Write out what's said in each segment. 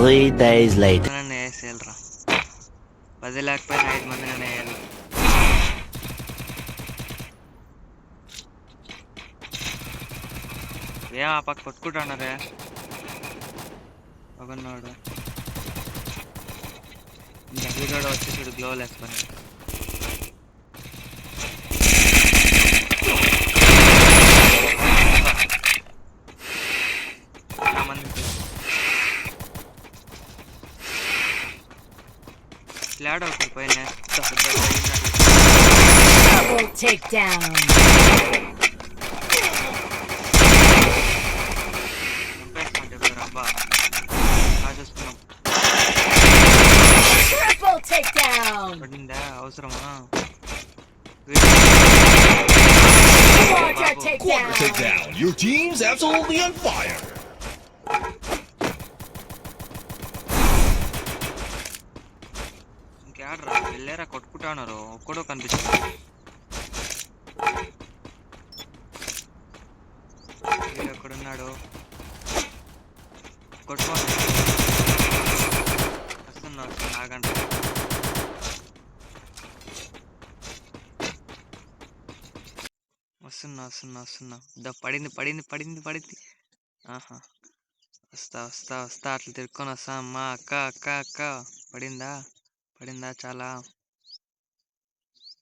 3 days later. నన్ను వేసేయాలరా 10 లేకపోయినా 5 మంది నన్ను వేయాలి. ఏ ఆ పక్క కొట్టుకుంటున్నారే ఒకనాడు ఇంకా వచ్చి చూడు గ్లో లేకపోయినా ఫ్లాట్ అవుతుంది పైన అబ్బా చూసుకున్నాం పడిందా అవసరమా Takedown. Your team's absolutely on fire. ఇంకేడ్రా వెళ్ళారా కొట్టుకుంటున్నారు ఒక్కడో కనిపిస్తుంది. ఎక్కడున్నాడు కొట్టుకోండి వస్తున్నా ఆగండి. వస్తున్నా పడింది. ఆహా వస్తా అట్లా తిరుక్కొని వస్తా. అమ్మా అక్క పడిందా చాలా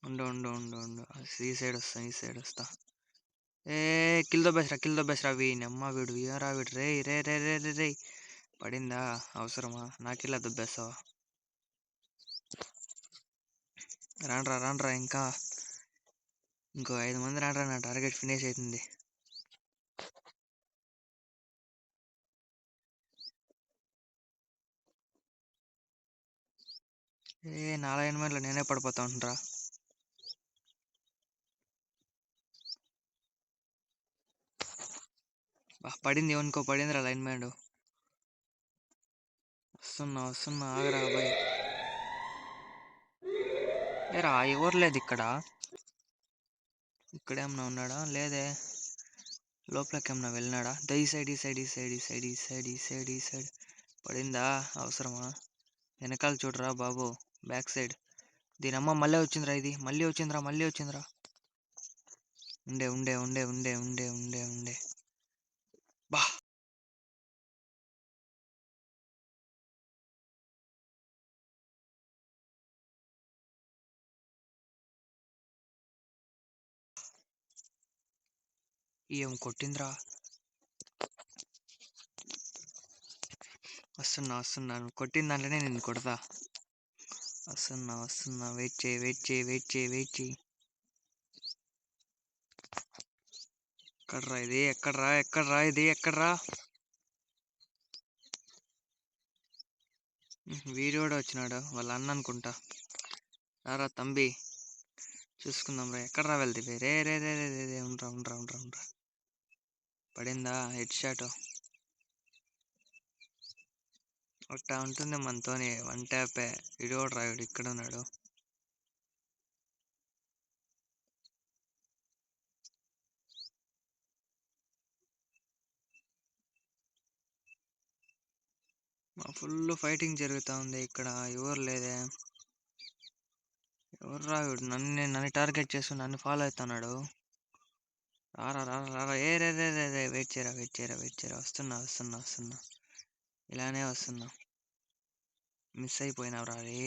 ఉండు ఈ సైడ్ వస్తా. ఏ కిల్ దొబ్బేసరా వీనమ్మ వీడు వీరా వీడు రే పడిందా అవసరమా నాకిలా దొబ్బేస్తావా? రాండ్రా ఇంకో 5 మంది రాండ్రా, నా టార్గెట్ ఫినిష్ అవుతుంది. నా లైన్మెంట్లో నేనే పడిపోతా ఉంటురా. పడింది పడిందిరా లైన్మెంట్. వస్తున్నా ఆగరా బాయ్. ఏరా ఎవరు లేదు ఇక్కడేమన్నా ఉన్నాడా? లేదే. లోపలికి ఏమన్నా వెళ్ళినాడా? ఈ సైడ్ పడిందా అవసరమా? వెనకాల చూడరా బాబు, బ్యాక్ సైడ్. దీనమ్మ మళ్ళీ వచ్చిందిరా, ఇది మళ్ళీ వచ్చిందిరా. ఉండే బా ఏం కొట్టిందిరా. వస్తున్నా కొట్టిన దాంట్లోనే నేను కొడతా. వస్తున్నా వెయిట్ చేయి. ఎక్కడ్రా ఇది వీడు కూడా వచ్చినాడు, వాళ్ళ అన్న అనుకుంటా. రారా తంబి చూసుకుందాం రా. ఎక్కడ్రా వెళ్తే రే ఉండరా. పడిందా హెడ్ షాట్. ఒకటా ఉంటుంది మనతోని, 1 ట్యాపే. వీడు కూడా రా, వీడు ఇక్కడ ఉన్నాడు. ఫుల్ ఫైటింగ్ జరుగుతా ఉంది ఇక్కడ, ఎవరు లేదే. ఎవరు రా వీడు, నన్ను టార్గెట్ చేస్తూ నన్ను ఫాలో అవుతున్నాడు. రారా ఏ రే వెయిట్ చేయరా. వస్తున్నా ఇలానే వస్తున్నా. మిస్ అయిపోయినావురా రే.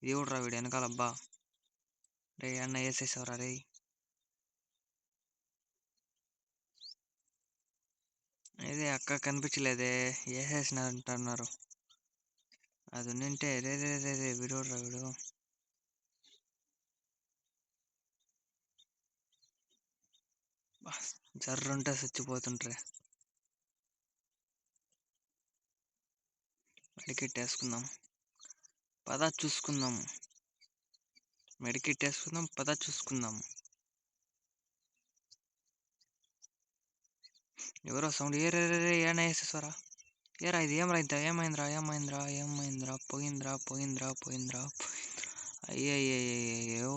ఇది కూడా రా వీడు వెనకాలబ్బా. రే అన్న వేసేసావురా రే. ఇదే అక్క కనిపించలేదే, వేసేసినారంటున్నారు. అది ఉంటే రే వీడు జర్రుంటే చచ్చిపోతుంట్రే. మెడికిట్ వేసుకుందాం పద చూసుకుందాం. ఎవరో సౌండ్ ఏనా వేసేసారా. ఏరా ఇది ఏమైందిరా. పోయిందిరా. అయ్యయ్యో